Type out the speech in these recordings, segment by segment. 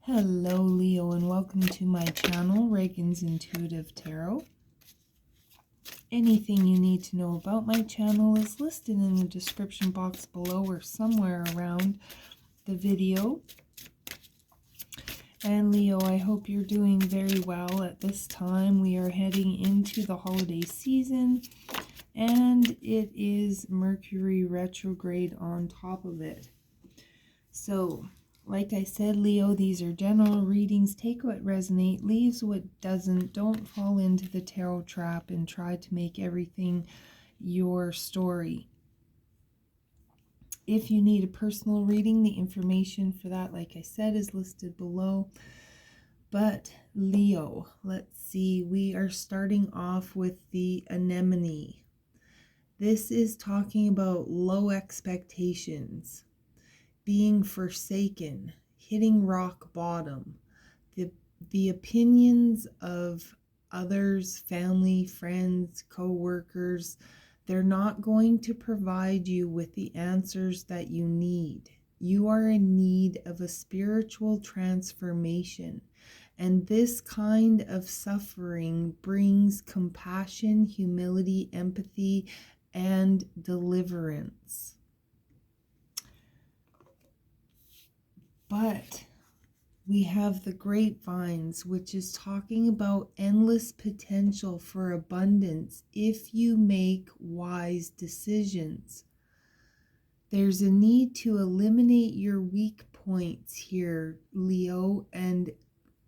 Hello Leo, and welcome to my channel, Ragean's Intuitive Tarot. Anything you need to know about my channel is listed in the description box below or somewhere around the video. And Leo, I hope you're doing very well at this time. We are heading into the holiday season, and it is Mercury retrograde on top of it. So, like I said, Leo, these are general readings. Take what resonates, leaves what doesn't. Don't fall into the tarot trap and try to make everything your story. If you need a personal reading, the information for that, like I said, is listed below. But Leo, let's see, we are starting off with the anemone. This is talking about low expectations, being forsaken, hitting rock bottom, the opinions of others, family, friends, co-workers, they're not going to provide you with the answers that you need. You are in need of a spiritual transformation, and this kind of suffering brings compassion, humility, empathy, and deliverance. But we have the grapevines, which is talking about endless potential for abundance if you make wise decisions. There's a need to eliminate your weak points here, Leo, and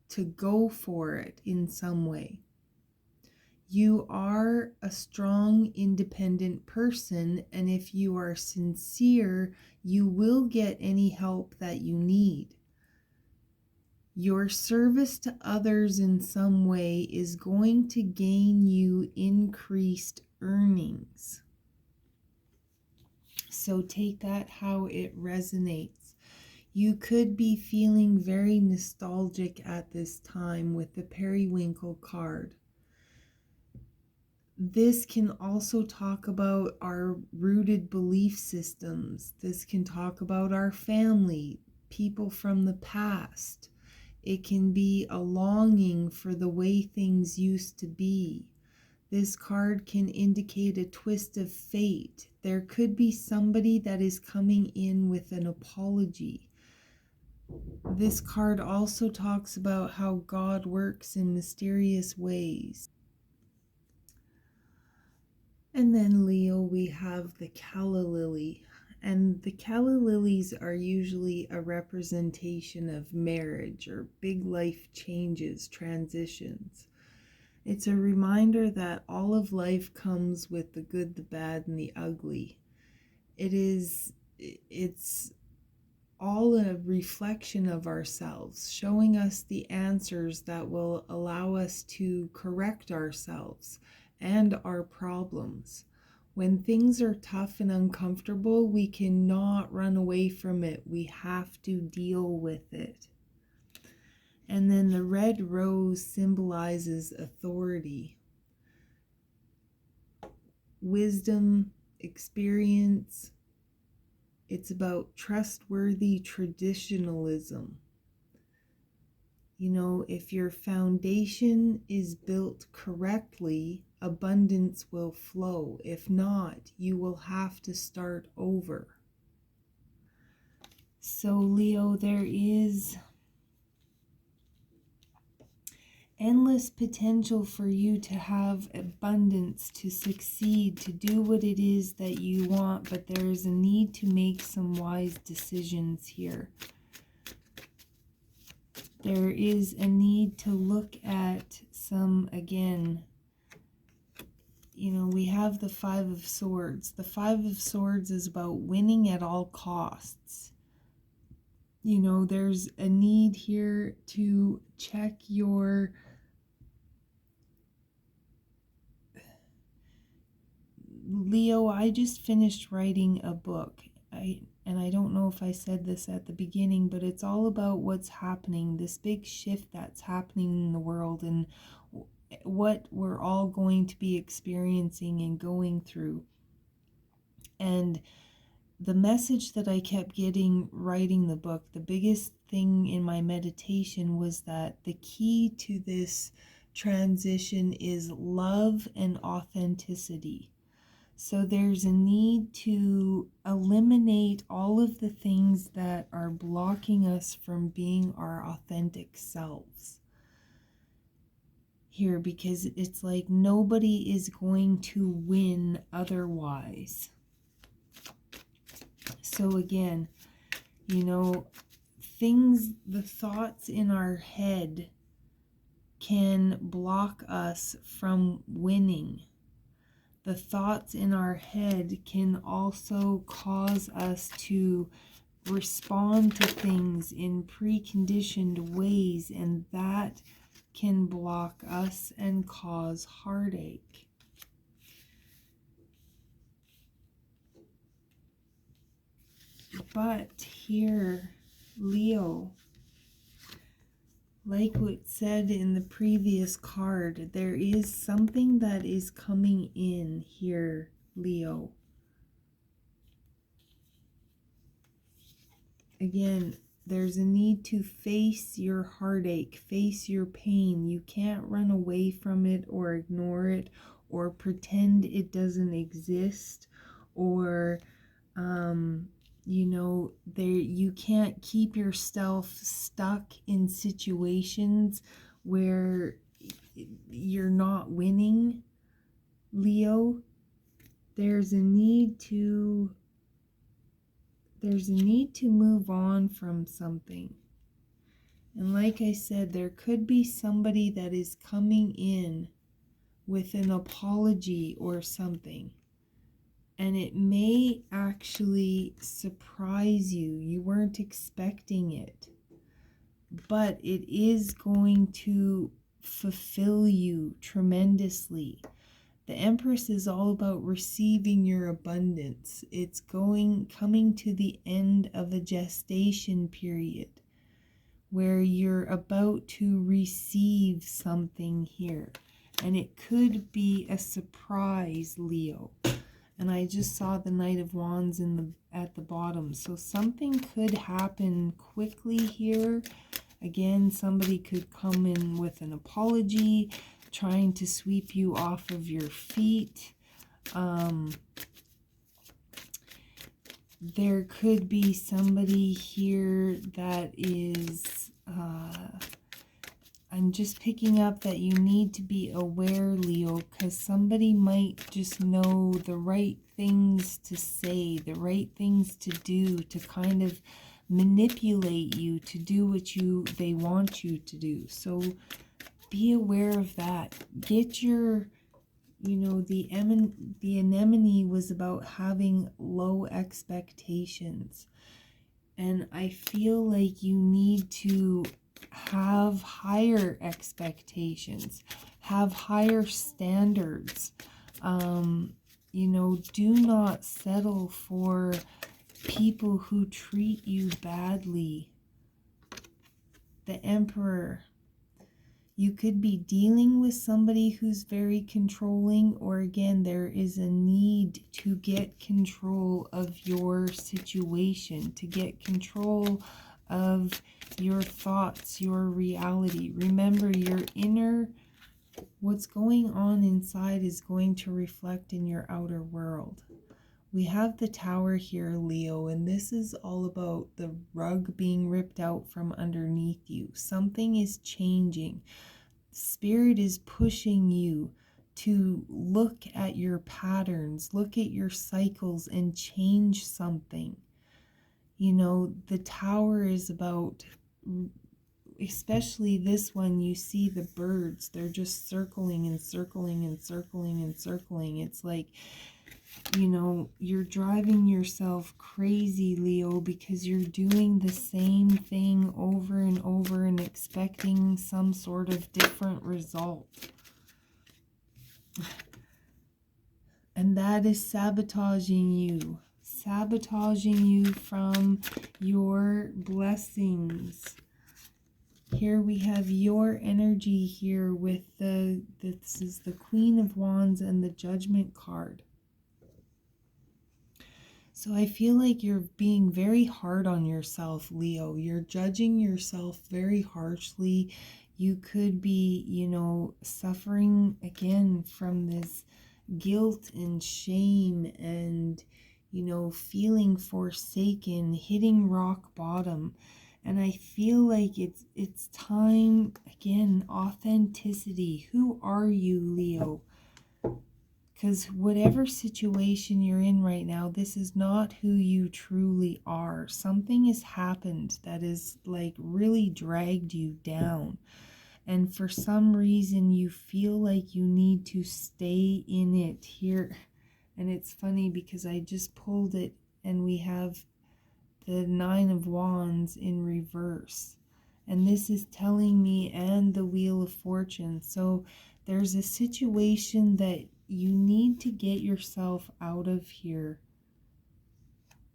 to go for it in some way. You are a strong, independent person, and if you are sincere, you will get any help that you need. Your service to others in some way is going to gain you increased earnings. So take that how it resonates. You could be feeling very nostalgic at this time with the periwinkle card. This can also talk about our rooted belief systems. This can talk about our family, people from the past. It can be a longing for the way things used to be. This card can indicate a twist of fate. There could be somebody that is coming in with an apology. This card also talks about how God works in mysterious ways. And then Leo, we have the calla lily. And the calla lilies are usually a representation of marriage or big life changes, transitions. It's a reminder that all of life comes with the good, the bad, and the ugly. It's all a reflection of ourselves, showing us the answers that will allow us to correct ourselves and our problems. When things are tough and uncomfortable, we cannot run away from it. We have to deal with it. And then the red rose symbolizes authority, wisdom, experience. It's about trustworthy traditionalism. You know, if your foundation is built correctly, abundance will flow. If not, you will have to start over. So Leo, there is endless potential for you to have abundance, to succeed, to do what it is that you want, but there is a need to make some wise decisions here. There is a need to look at some, again, you know, we have the Five of Swords. The Five of Swords is about winning at all costs. You know, there's a need here to check your Leo, I just finished writing a book. And I don't know if I said this at the beginning, but it's all about what's happening, this big shift that's happening in the world and what we're all going to be experiencing and going through. And the message that I kept getting writing the book, the biggest thing in my meditation was that the key to this transition is love and authenticity. So there's a need to eliminate all of the things that are blocking us from being our authentic selves here, because it's like nobody is going to win otherwise. So again, the thoughts in our head can block us from winning. The thoughts in our head can also cause us to respond to things in preconditioned ways, and that can block us and cause heartache. But here, Leo, like what said in the previous card, there is something that is coming in here, Leo. Again, there's a need to face your heartache, face your pain. You can't run away from it or ignore it or pretend it doesn't exist, or you can't keep yourself stuck in situations where you're not winning, Leo. There's a need to move on from something. And like I said, there could be somebody that is coming in with an apology or something. And it may actually surprise you. You weren't expecting it. But it is going to fulfill you tremendously. The Empress is all about receiving your abundance. It's coming to the end of a gestation period where you're about to receive something here. And it could be a surprise, Leo. And I just saw the Knight of Wands at the bottom. So something could happen quickly here. Again, somebody could come in with an apology, trying to sweep you off of your feet. There could be somebody here that is, I'm just picking up that you need to be aware, Leo, because somebody might just know the right things to say, the right things to do, to kind of manipulate you to do what they want you to do. So be aware of that. Get your, the anemone was about having low expectations. And I feel like you need to have higher expectations, have higher standards. Do not settle for people who treat you badly. The Emperor. You could be dealing with somebody who's very controlling, or again, there is a need to get control of your situation, to get control of your thoughts, your reality. Remember, your inner, what's going on inside is going to reflect in your outer world. We have the Tower here, Leo, and this is all about the rug being ripped out from underneath you. Something is changing. Spirit is pushing you to look at your patterns, look at your cycles, and change something. The Tower is about, especially this one, you see the birds. They're just circling and circling and circling and circling. It's like, you're driving yourself crazy, Leo, because you're doing the same thing over and over and expecting some sort of different result. And that is sabotaging you from your blessings. Here we have your energy here with this is the Queen of Wands and the Judgment card. So I feel like you're being very hard on yourself, Leo. You're judging yourself very harshly. You could be, suffering again from this guilt and shame and, feeling forsaken, hitting rock bottom. And I feel like it's time again, authenticity. Who are you, Leo? Because whatever situation you're in right now, this is not who you truly are. Something has happened that is like really dragged you down. And for some reason, you feel like you need to stay in it here. And it's funny because I just pulled it and we have the Nine of Wands in reverse. And this is telling me, and the Wheel of Fortune. So there's a situation that you need to get yourself out of here,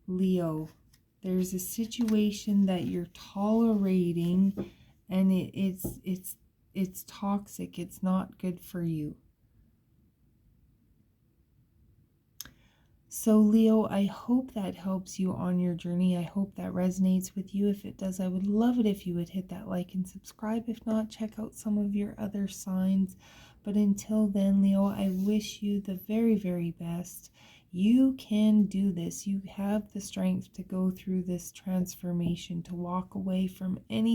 Leo. There's a situation that you're tolerating, and it's toxic. It's not good for you. So Leo, I hope that helps you on your journey. I hope that resonates with you. If it does, I would love it if you would hit that like and subscribe. If not, check out some of your other signs. But until then, Leo, I wish you the very, very best. You can do this. You have the strength to go through this transformation, to walk away from any